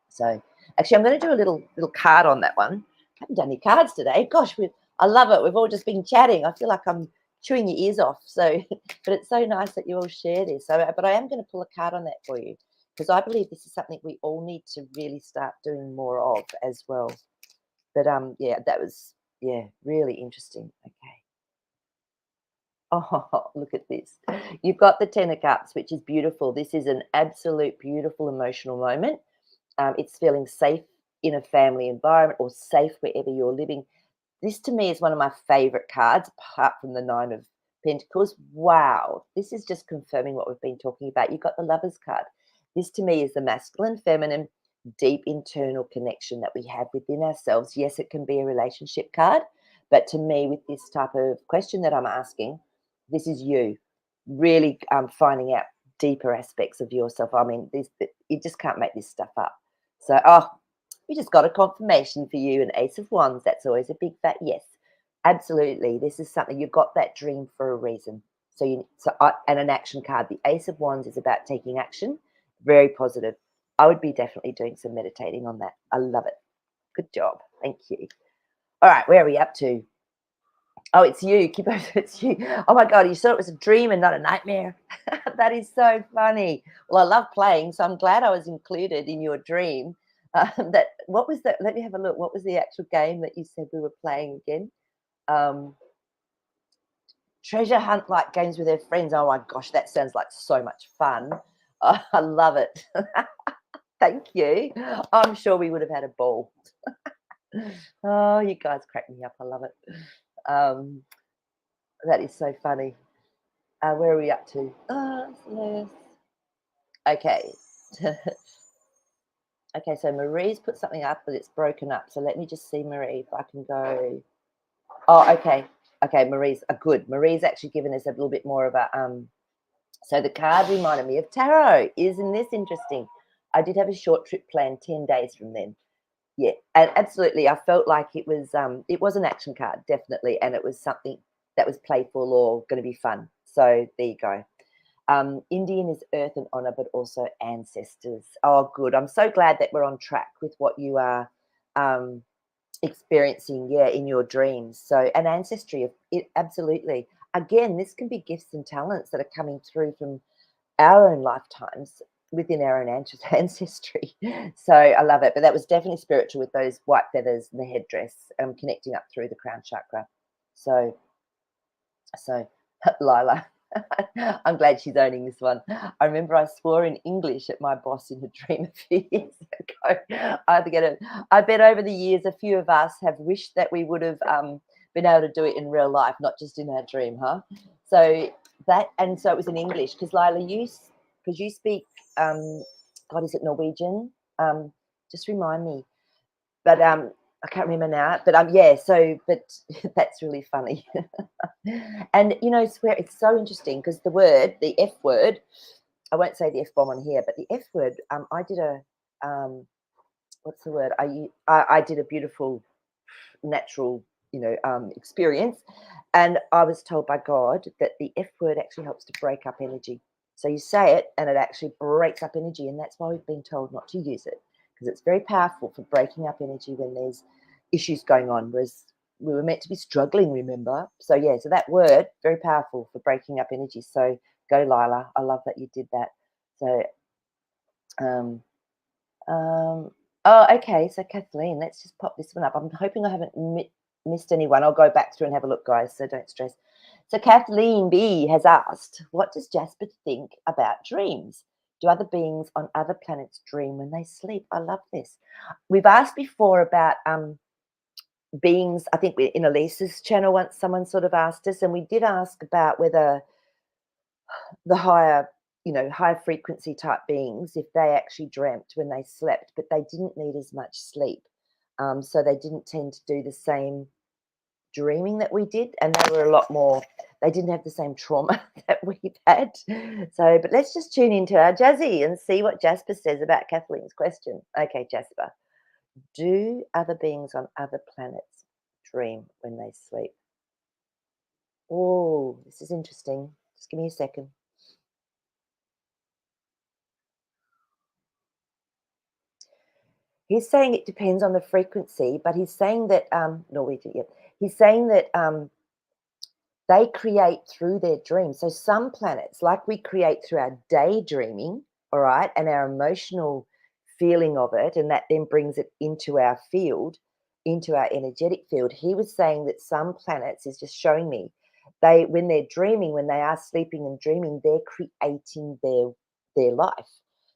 So actually I'm going to do a little card on that one. I haven't done any cards today. Gosh, I love it. We've all just been chatting. I feel like I'm chewing your ears off. So but it's so nice that you all share this. So but I am going to pull a card on that for you because I believe this is something we all need to really start doing more of as well. But yeah, that was yeah, really interesting. Okay. Oh, look at this. You've got the Ten of Cups, which is beautiful. This is an absolute beautiful emotional moment. It's feeling safe in a family environment or safe wherever you're living. This to me is one of my favorite cards, apart from the Nine of Pentacles. Wow, this is just confirming what we've been talking about. You got the Lovers card. This to me is the masculine, feminine, deep internal connection that we have within ourselves. Yes, it can be a relationship card, but to me, with this type of question that I'm asking, this is you really finding out deeper aspects of yourself. I mean, you just can't make this stuff up. So, we just got a confirmation for you, an Ace of Wands. That's always a big fat yes. Absolutely, this is something you got that dream for a reason. And an action card. The Ace of Wands is about taking action. Very positive. I would be definitely doing some meditating on that. I love it. Good job. Thank you. All right, where are we up to? Oh, it's you. Keep over. It's you. Oh my God, you saw it was a dream and not a nightmare. That is so funny. Well, I love playing, so I'm glad I was included in your dream. That what was that? Let me have a look. What was the actual game that you said we were playing again? Um, treasure hunt like games with their friends. Oh my gosh, that sounds like so much fun. I love it. Thank you. I'm sure we would have had a ball. Oh, you guys crack me up. I love it. Um, that is so funny. Where are we up to? Yes. Okay. Okay, so Marie's put something up, but it's broken up. So let me just see, Marie, if I can go. Oh, okay. Okay, Marie's good. Marie's actually given us a little bit more of a so the card reminded me of tarot. Isn't this interesting? I did have a short trip planned 10 days from then. Yeah, and absolutely. I felt like it was an action card, definitely, and it was something that was playful or going to be fun. So there you go. Indian is earth and honor, but also ancestors. Oh, good. I'm so glad that we're on track with what you are um, experiencing, yeah, in your dreams. So, an ancestry of it, absolutely. Again, this can be gifts and talents that are coming through from our own lifetimes within our own ancestry. So, I love it. But that was definitely spiritual with those white feathers and the headdress, connecting up through the crown chakra. So, so, Lila, I'm glad she's owning this one. I remember I swore in English at my boss in a dream a few years ago. I bet over the years, a few of us have wished that we would have been able to do it in real life, not just in our dream, huh? So so it was in English because Lila, because you speak, God, is it Norwegian? Just remind me. But I can't remember now. But yeah. So, but that's really funny. And swear it's so interesting because the F word, I won't say the F bomb on here, but the F word, I did what's the word? I did a beautiful natural, experience, and I was told by God that the F word actually helps to break up energy. So you say it, and it actually breaks up energy, and that's why we've been told not to use it because it's very powerful for breaking up energy when there's issues going on. Whereas we were meant to be struggling, remember? So yeah, so that word very powerful for breaking up energy. So go, Lila. I love that you did that. So um, um, oh, okay. So Kathleen, let's just pop this one up. I'm hoping I haven't missed anyone. I'll go back through and have a look, guys. So don't stress. So Kathleen B has asked, "What does Jasper think about dreams? Do other beings on other planets dream when they sleep?" I love this. We've asked before about beings. I think in Elisa's channel once someone sort of asked us, and we did ask about whether the higher frequency type beings, if they actually dreamt when they slept, but they didn't need as much sleep. So they didn't tend to do the same dreaming that we did, and they were a lot more, they didn't have the same trauma that we've had. So, but let's just tune into our Jazzy and see what Jasper says about Kathleen's question. Okay, Jasper, do other beings on other planets dream when they sleep? Oh, this is interesting. Just give me a second. He's saying it depends on the frequency, but he's saying that Norwegian, yeah. He's saying that they create through their dreams. So some planets, like we create through our daydreaming, all right, and our emotional feeling of it, and that then brings it into our field, into our energetic field. He was saying that some planets is just showing me when they're dreaming, when they are sleeping and dreaming, they're creating their life.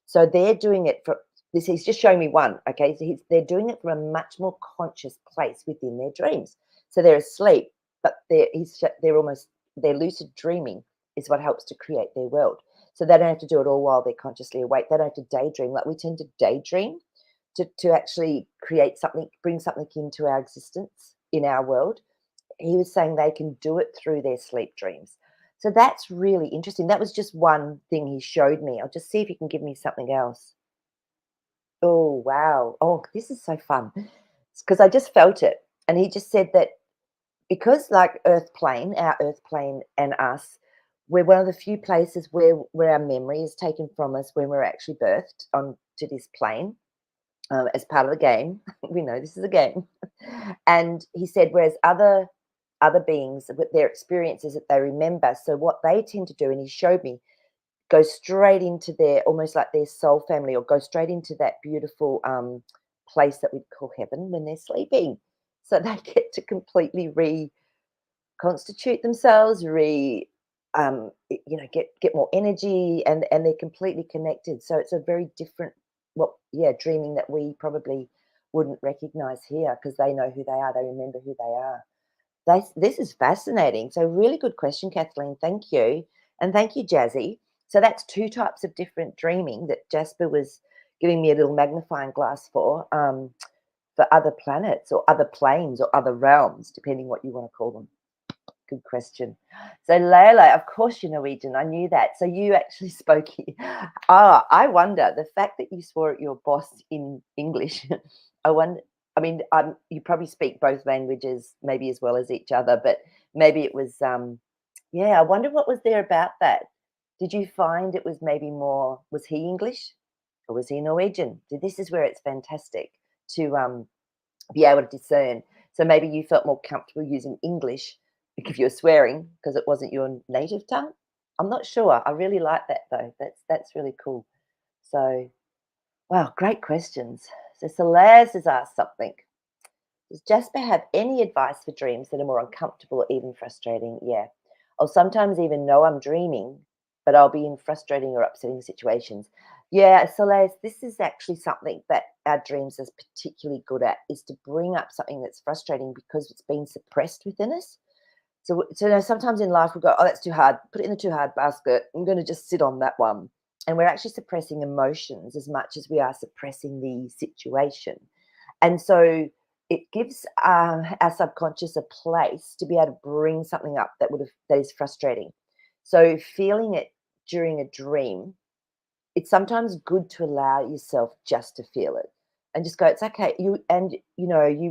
So they're doing it for this. He's just showing me one. Okay, so they're doing it from a much more conscious place within their dreams. So they're asleep, but they're almost their lucid dreaming is what helps to create their world. So they don't have to do it all while they're consciously awake. They don't have to daydream like we tend to daydream to actually create something, bring something into our existence in our world. He was saying they can do it through their sleep dreams. So that's really interesting. That was just one thing he showed me. I'll just see if he can give me something else. Oh, wow. Oh, this is so fun. Because I just felt it. And he just said that because like Earth plane, our Earth plane and us, we're one of the few places where our memory is taken from us when we're actually birthed onto this plane as part of the game. We know this is a game. And he said, whereas other beings with their experiences that they remember. So what they tend to do, and he showed me, go straight into their almost like their soul family, or go straight into that beautiful place that we'd call heaven when they're sleeping. So they get to completely reconstitute themselves, get more energy, and they're completely connected. So it's a very different, dreaming that we probably wouldn't recognize here because they know who they are. They remember who they are. This is fascinating. So really good question, Kathleen. Thank you. And thank you, Jazzy. So that's two types of different dreaming that Jasper was giving me a little magnifying glass for other planets or other planes or other realms, depending what you want to call them. Good question. So Layla, of course you're Norwegian. I knew that. So you actually spoke. I wonder the fact that you swore at your boss in English. I wonder. I mean, you probably speak both languages, maybe as well as each other, but maybe it was. Yeah, I wonder what was there about that. Did you find it was maybe more? Was he English or was he Norwegian? This is where it's fantastic to be able to discern. So maybe you felt more comfortable using English if you're swearing because it wasn't your native tongue. I'm not sure. I really like that though. That's really cool. So wow, great questions. So Celeste has asked something. Does Jasper have any advice for dreams that are more uncomfortable or even frustrating? Yeah. I'll sometimes even know I'm dreaming, but I'll be in frustrating or upsetting situations. Yeah, Celeste, this is actually something that our dreams is particularly good at, is to bring up something that's frustrating because it's been suppressed within us. So sometimes in life we go, oh, that's too hard. Put it in the too hard basket. I'm going to just sit on that one. And we're actually suppressing emotions as much as we are suppressing the situation. And so it gives our subconscious a place to be able to bring something up that is frustrating. So feeling it during a dream, it's sometimes good to allow yourself just to feel it and just go, it's okay. You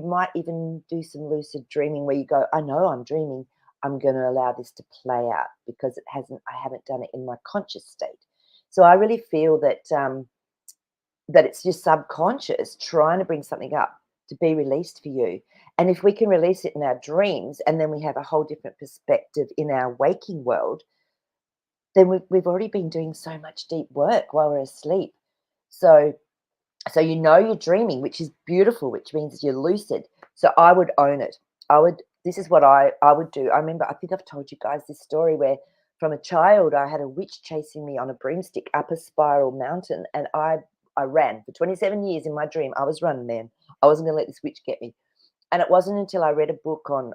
might even do some lucid dreaming where you go, I know I'm dreaming. I'm going to allow this to play out because I haven't done it in my conscious state. So I really feel that it's your subconscious trying to bring something up to be released for you. And if we can release it in our dreams and then we have a whole different perspective in our waking world, then we've already been doing so much deep work while we're asleep. So you're dreaming, which is beautiful, which means you're lucid. So I would own it. This is what I would do. I remember, I think I've told you guys this story where from a child I had a witch chasing me on a broomstick up a spiral mountain, and I ran for 27 years in my dream. I was running, man. I wasn't going to let this witch get me. And it wasn't until I read a book on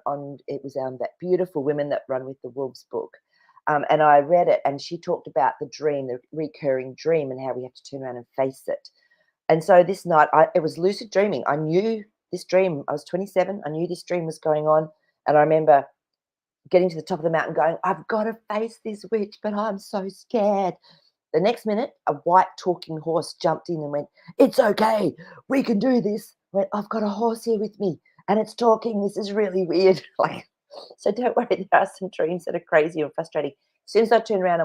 it was that beautiful Women That Run with the Wolves book. And I read it, and she talked about the dream, the recurring dream, and how we have to turn around and face it. And so this night, it was lucid dreaming. I knew this dream. I was 27. I knew this dream was going on. And I remember getting to the top of the mountain going, I've got to face this witch, but I'm so scared. The next minute, a white talking horse jumped in and went, it's okay. We can do this. I went, I've got a horse here with me and it's talking. This is really weird. So don't worry. There are some dreams that are crazy and frustrating. As soon as I turned around,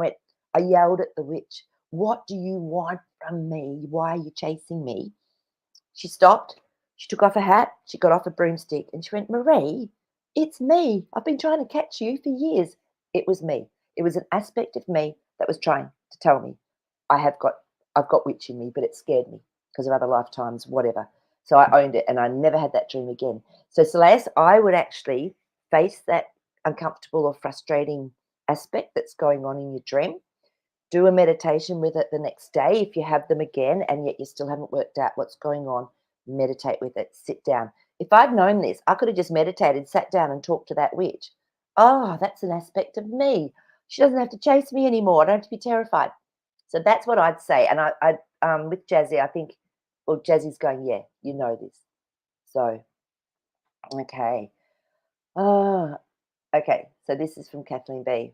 I yelled at the witch, what do you want from me? Why are you chasing me? She stopped. She took off her hat. She got off a broomstick and she went, Marie, it's me. I've been trying to catch you for years. It was me. It was an aspect of me that was trying to tell me I have got I've got witch in me, but it scared me because of other lifetimes, whatever. So I owned it and I never had that dream again. So Celeste, I would actually face that uncomfortable or frustrating aspect that's going on in your dream. Do a meditation with it the next day if you have them again and yet you still haven't worked out what's going on. Meditate with it. Sit down. If I'd known this, I could have just meditated, sat down and talked to that witch. Oh, that's an aspect of me. She doesn't have to chase me anymore. I don't have to be terrified. So that's what I'd say. And with Jazzy, I think, well, Jazzy's going, yeah, you know this. So, okay. Oh, okay. So this is from Kathleen B.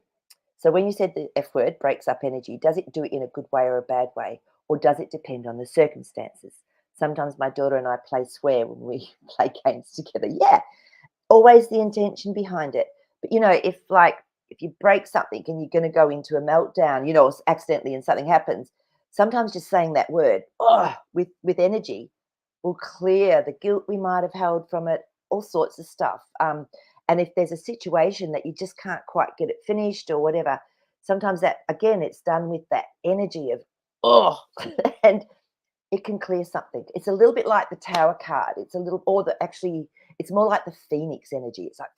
So when you said the F word breaks up energy, does it do it in a good way or a bad way? Or does it depend on the circumstances? Sometimes my daughter and I play swear when we play games together. Yeah, always the intention behind it. But if you break something and you're going to go into a meltdown, or accidentally and something happens, sometimes just saying that word, with energy, will clear the guilt we might have held from it, all sorts of stuff. And if there's a situation that you just can't quite get it finished or whatever, sometimes that again, it's done with that energy of oh, and it can clear something. It's a little bit like the Tower card. It's a little, or the actually, it's more like the Phoenix energy. It's like,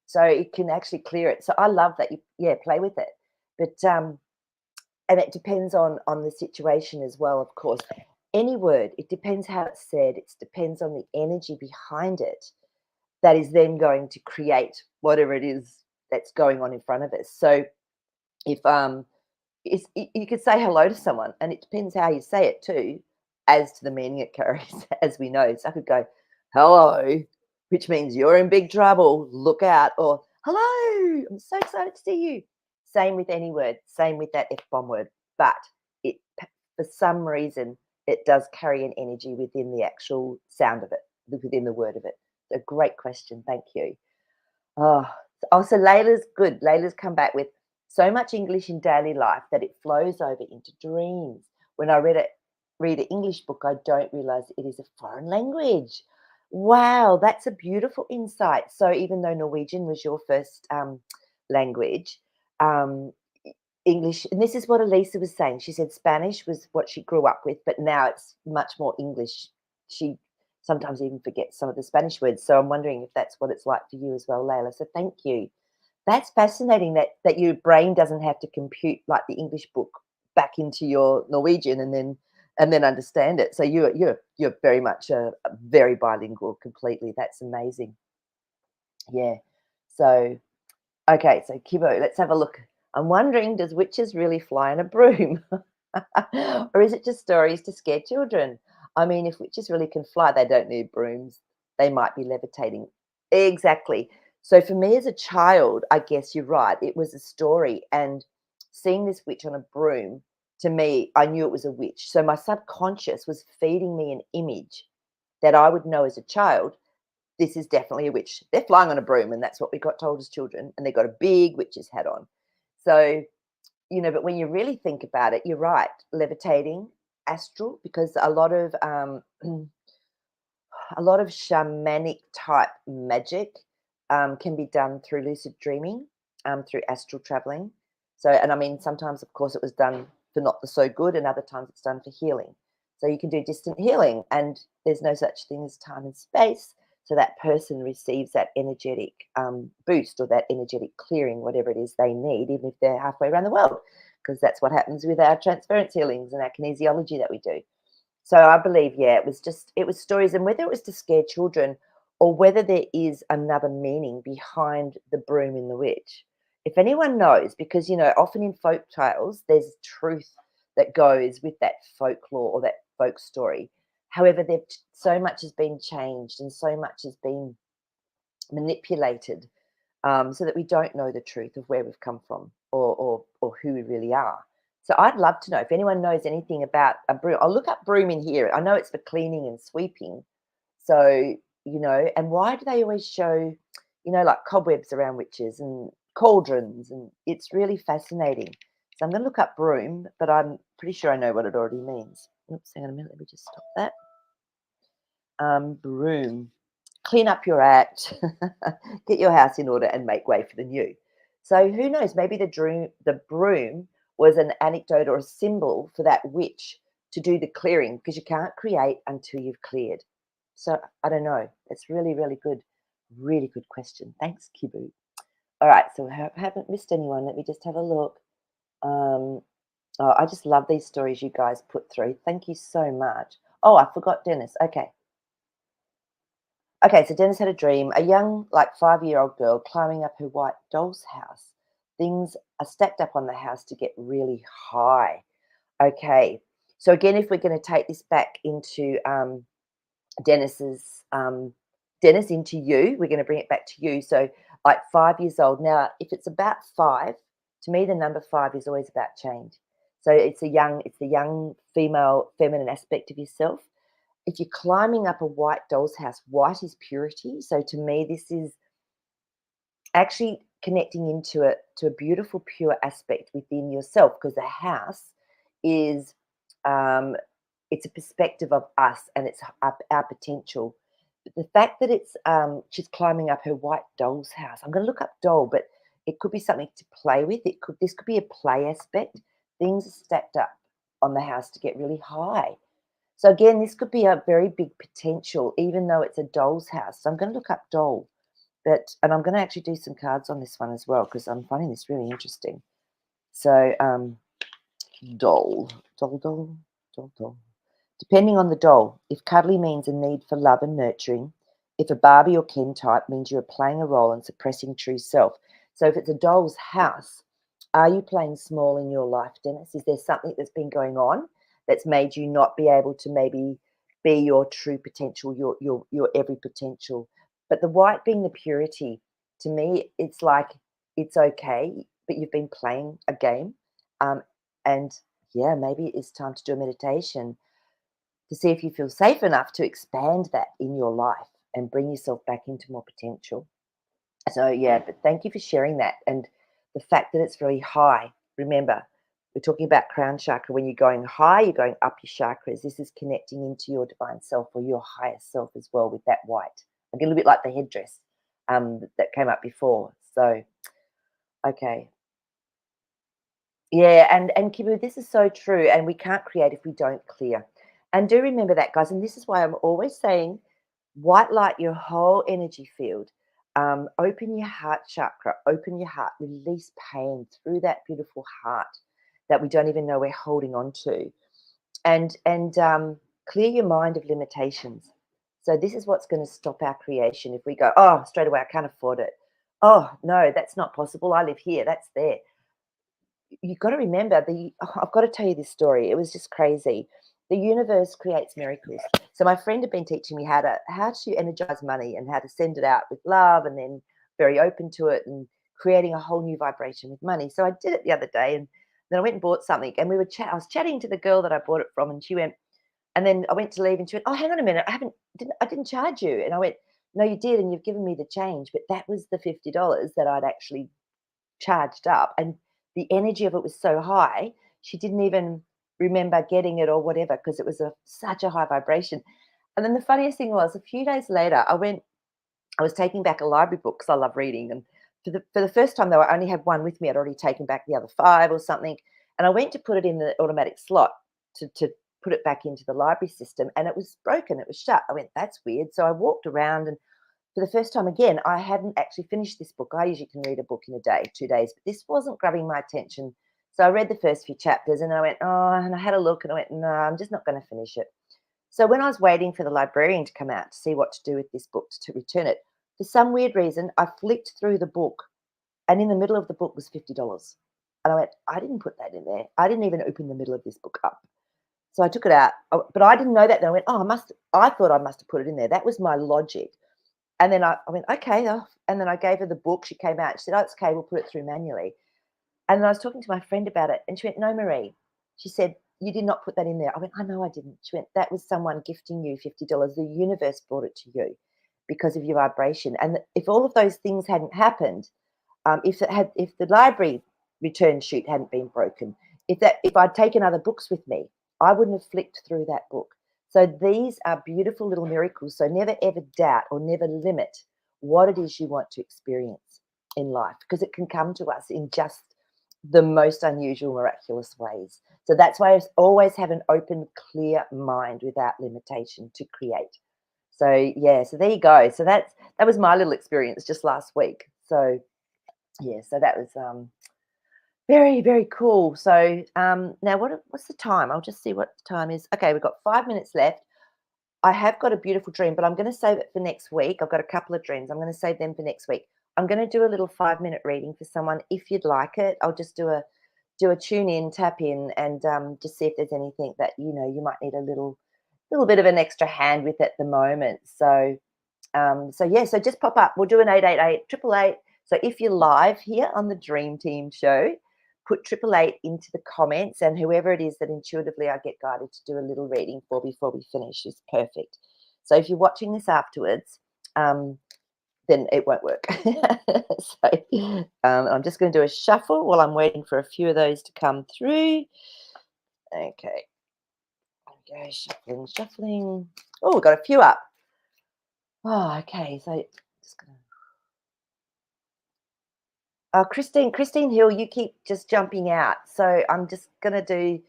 so it can actually clear it. So I love that. Yeah, play with it, but and it depends on the situation as well. Of course, any word, it depends how it's said. It depends on the energy behind it that is then going to create whatever it is that's going on in front of us. So if you could say hello to someone, and it depends how you say it too, as to the meaning it carries, as we know. So I could go, hello, which means you're in big trouble, look out, or hello, I'm so excited to see you. Same with any word, same with that F bomb word. But it, for some reason, it does carry an energy within the actual sound of it, within the word of it. A great question. Thank you. Oh, so Layla's good. Layla's come back with so much English in daily life that it flows over into dreams. When I read an English book, I don't realize it is a foreign language. Wow, that's a beautiful insight. So even though Norwegian was your first language, um, English, and this is what Elisa was saying. She said Spanish was what she grew up with, but now it's much more English. She sometimes even forgets some of the Spanish words. So I'm wondering if that's what it's like for you as well, Layla. So thank you. That's fascinating that your brain doesn't have to compute like the English book back into your Norwegian and then understand it. So you're very much a very bilingual completely. That's amazing. Yeah. So okay, so Kibo, let's have a look. I'm wondering, does witches really fly in a broom? Or is it just stories to scare children? I mean, if witches really can fly, they don't need brooms. They might be levitating. Exactly. So for me as a child, I guess you're right. It was a story. And seeing this witch on a broom, to me, I knew it was a witch. So my subconscious was feeding me an image that I would know as a child, this is definitely a witch. They're flying on a broom, and that's what we got told as children. And they got a big witch's hat on. So, but when you really think about it, you're right. Levitating, astral, because a lot of shamanic type magic can be done through lucid dreaming, through astral traveling. So, and I mean, sometimes, of course, it was done for not the so good, and other times it's done for healing. So you can do distant healing, and there's no such thing as time and space. So that person receives that energetic boost or that energetic clearing, whatever it is they need, even if they're halfway around the world, because that's what happens with our transference healings and our kinesiology that we do. So I believe, yeah, it was stories, and whether it was to scare children or whether there is another meaning behind the broom in the witch. If anyone knows, because often in folk tales there's truth that goes with that folklore or that folk story. However, so much has been changed and so much has been manipulated, so that we don't know the truth of where we've come from or who we really are. So I'd love to know if anyone knows anything about a broom. I'll look up broom in here. I know it's for cleaning and sweeping. So, and why do they always show, like cobwebs around witches and cauldrons? And it's really fascinating. So I'm going to look up broom, but I'm pretty sure I know what it already means. Oops, hang on a minute. Let me just stop that. Broom. Clean up your act, get your house in order, and make way for the new. So who knows? Maybe the broom was an anecdote or a symbol for that witch to do the clearing, because you can't create until you've cleared. So I don't know. It's really good question. Thanks, Kibu. All right, so I haven't missed anyone. Let me just have a look. Um, oh, I just love these stories you guys put through. Thank you so much. Oh, I forgot Dennis. Okay. Okay, so Dennis had a dream. A young, like 5-year-old girl climbing up her white doll's house. Things are stacked up on the house to get really high. Okay. So again, if we're going to take this back into Dennis's Dennis into you, we're going to bring it back to you. So like 5 years old. Now, if it's about five, to me, the number five is always about change. So it's the young female feminine aspect of yourself. If you're climbing up a white doll's house, white is purity. So to me, this is actually connecting into it to a beautiful, pure aspect within yourself, because the house is um, it's a perspective of us and it's our potential. But the fact that it's she's climbing up her white doll's house. I'm going to look up doll, but it could be something to play with. This could be a play aspect. Things are stacked up on the house to get really high. So again, this could be a very big potential, even though it's a doll's house. So I'm going to look up doll, and I'm going to actually do some cards on this one as well because I'm finding this really interesting. So doll, doll, doll, doll, doll. Depending on the doll, if cuddly means a need for love and nurturing, if a Barbie or Ken type means you're playing a role and suppressing true self. So if it's a doll's house, are you playing small in your life, Dennis? Is there something that's been going on that's made you not be able to maybe be your true potential, your every potential? But the white being the purity, to me, it's like it's okay, but you've been playing a game. Um, and yeah, maybe it's time to do a meditation to see if you feel safe enough to expand that in your life and bring yourself back into more potential. So, yeah, but thank you for sharing that. And the fact that it's very high. Remember, we're talking about crown chakra. When you're going high, you're going up your chakras. This is connecting into your divine self or your higher self as well with that white. Like a little bit like the headdress that came up before. So, okay. Yeah, and Kibu, this is so true, and we can't create if we don't clear. And do remember that, guys. And this is why I'm always saying, white light your whole energy field. Open your heart chakra. Open your heart. Release pain through that beautiful heart that we don't even know we're holding on to, and clear your mind of limitations. So this is what's going to stop our creation if we go, oh, straight away, I can't afford it. Oh no, that's not possible. I live here. That's there. You've got to remember I've got to tell you this story. It was just crazy. The universe creates miracles. So my friend had been teaching me how to energize money and how to send it out with love, and then very open to it and creating a whole new vibration with money. So I did it the other day, and then I went and bought something, and I was chatting to the girl that I bought it from, and she went, and then I went to leave, and she went, "Oh, hang on a minute, I didn't charge you." And I went, "No, you did, and you've given me the change, but that was the $50 that I'd actually charged up, and the energy of it was so high, she didn't even remember getting it or whatever because it was such a high vibration." And then the funniest thing was, a few days later, I was taking back a library book because I love reading, and for the first time, though, I only had one with me. I'd already taken back the other five or something, and I went to put it in the automatic slot to put it back into the library system, and it was broken. It was shut. I went, "That's weird." So I walked around, and for the first time again, I hadn't actually finished this book. I usually can read a book in a day, 2 days, but this wasn't grabbing my attention. So I read the first few chapters and I went, oh, and I had a look and I went, no, I'm just not going to finish it. So when I was waiting for the librarian to come out to see what to do with this book to return it, for some weird reason, I flicked through the book and in the middle of the book was $50. And I went, I didn't put that in there. I didn't even open the middle of this book up. So I took it out, but I didn't know that. Then I went, oh, I thought I must have put it in there. That was my logic. And then I went, okay. And then I gave her the book. She came out. She said, oh, it's okay. We'll put it through manually. And then I was talking to my friend about it. And she went, no, Marie. She said, you did not put that in there. I went, I know I didn't. She went, that was someone gifting you $50. The universe brought it to you because of your vibration. And if all of those things hadn't happened, if the library return chute hadn't been broken, if I'd taken other books with me, I wouldn't have flicked through that book. So these are beautiful little miracles. So never ever doubt or never limit what it is you want to experience in life, because it can come to us in just the most unusual, miraculous ways. So that's why I always have an open, clear mind without limitation to create. So yeah, so there you go. So that was my little experience just last week. So yeah, so that was very, very cool. So now what's the time? I'll just see what the time is. Okay, we've got 5 minutes left. I have got a beautiful dream, but I'm going to save it for next week. I've got a couple of dreams. I'm going to save them for next week. I'm going to do a little 5-minute reading for someone if you'd like it. I'll just do a tune in, tap in, and just see if there's anything that you might need a little bit of an extra hand with at the moment. So just pop up. We'll do an 888 So if you're live here on the Dream Team show, put 888 into the comments, and whoever it is that intuitively I get guided to do a little reading for before we finish is perfect. So if you're watching this afterwards, then it won't work. I'm just going to do a shuffle while I'm waiting for a few of those to come through. Okay. Okay, shuffling, shuffling. Oh, we've got a few up. Oh, okay. So just gonna. Christine Hill, you keep just jumping out. So I'm just gonna do.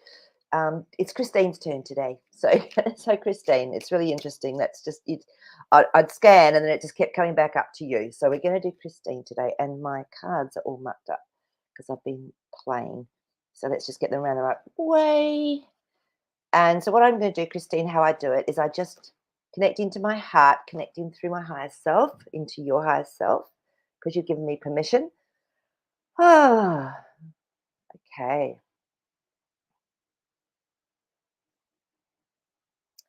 It's Christine's turn today. So, so Christine, it's really interesting. That's just it. I'd scan and then it just kept coming back up to you. So we're going to do Christine today, and my cards are all mucked up because I've been playing. So let's just get them around the right way. And so what I'm going to do, Christine, how I do it is I just connect into my heart, connecting through my higher self into your higher self because you've given me permission. Ah, okay.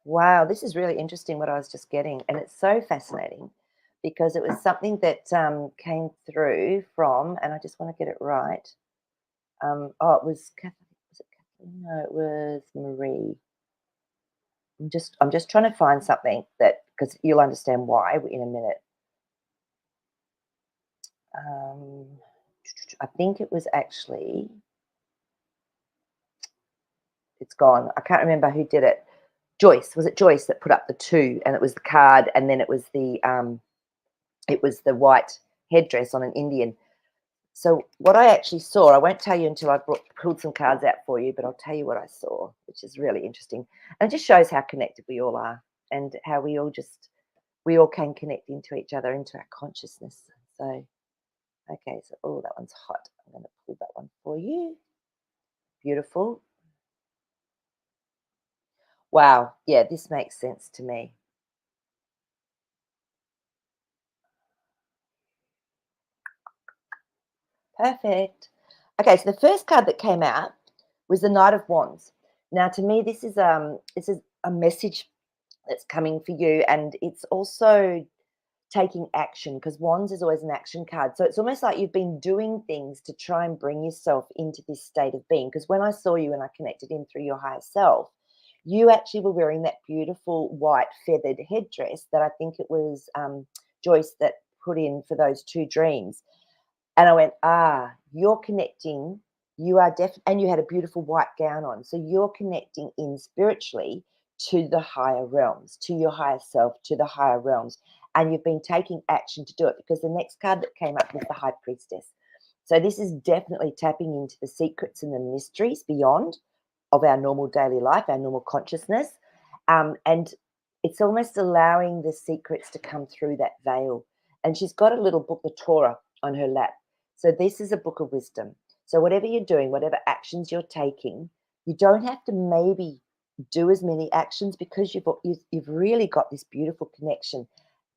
Wow, this is really interesting what I was just getting. And it's so fascinating because it was something that came through from, and I just want to get it right. It was Kathleen. Was it Kathleen? No, it was Marie. I'm just trying to find something that, because you'll understand why in a minute. Um, I think it was actually, it's gone. I can't remember who did it. Joyce, was it Joyce that put up the two, and it was the card, and then it was the white headdress on an Indian. So what I actually saw, I won't tell you until I've pulled some cards out for you, but I'll tell you what I saw, which is really interesting, and it just shows how connected we all are, and how we all can connect into each other, into our consciousness. So, okay, so that one's hot. I'm going to pull that one for you. Beautiful. Wow. Yeah, this makes sense to me. Perfect. Okay, so the first card that came out was the Knight of Wands. Now, to me, this is a message that's coming for you, and it's also taking action, because Wands is always an action card. So it's almost like you've been doing things to try and bring yourself into this state of being. Because when I saw you and I connected in through your higher self, you actually were wearing that beautiful white feathered headdress that I think it was Joyce that put in for those two dreams. And I went, you're connecting. You are and you had a beautiful white gown on. So you're connecting in spiritually to the higher realms, to your higher self, to the higher realms. And you've been taking action to do it, because the next card that came up was the High Priestess. So this is definitely tapping into the secrets and the mysteries beyond of our normal daily life, our normal consciousness. And it's almost allowing the secrets to come through that veil. And she's got a little book, the Torah, on her lap. So this is a book of wisdom. So whatever you're doing, whatever actions you're taking, you don't have to maybe do as many actions, because you've really got this beautiful connection.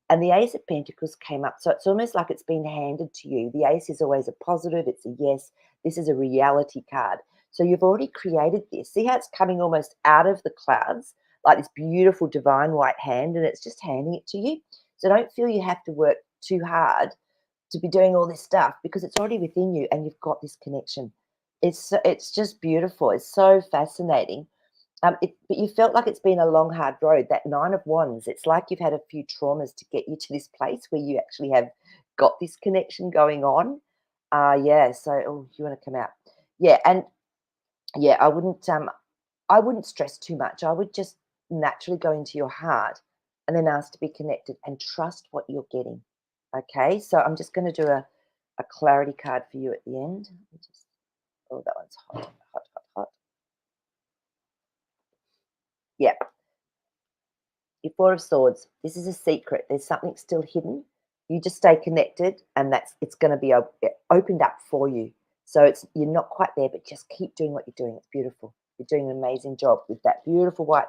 And the Ace of Pentacles came up. So it's almost like it's been handed to you. The Ace is always a positive. It's a yes. This is a reality card. So you've already created this. See how it's coming almost out of the clouds, like this beautiful divine white hand, and it's just handing it to you. So don't feel you have to work too hard to be doing all this stuff, because it's already within you and you've got this connection. It's just beautiful. It's so fascinating. But you felt like it's been a long, hard road. That Nine of Wands, it's like you've had a few traumas to get you to this place where you actually have got this connection going on. Yeah. So, you want to come out? Yeah, and yeah, I wouldn't stress too much. I would just naturally go into your heart and then ask to be connected and trust what you're getting. Okay, so I'm just going to do a clarity card for you at the end. That one's hot, hot, hot, hot. Yeah, your Four of Swords. This is a secret. There's something still hidden. You just stay connected, and it's going to be opened up for you. So you're not quite there, but just keep doing what you're doing. It's beautiful. You're doing an amazing job with that beautiful white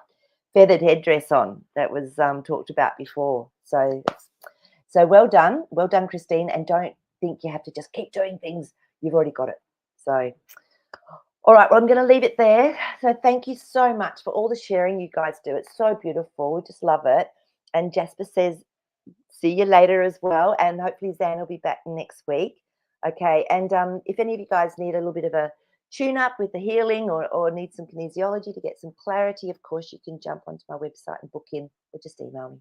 feathered headdress on that was talked about before. So well done, Christine. And don't think you have to just keep doing things. You've already got it. So, all right, well, I'm going to leave it there. So thank you so much for all the sharing you guys do. It's so beautiful. We just love it. And Jasper says, see you later as well. And hopefully Zan will be back next week. Okay. And if any of you guys need a little bit of a tune up with the healing or need some kinesiology to get some clarity, of course, you can jump onto my website and book in or just email me.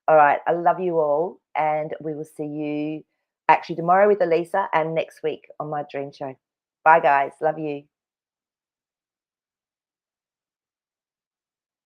All right. I love you all. And we will see you actually tomorrow with Elisa and next week on my dream show. Bye, guys. Love you.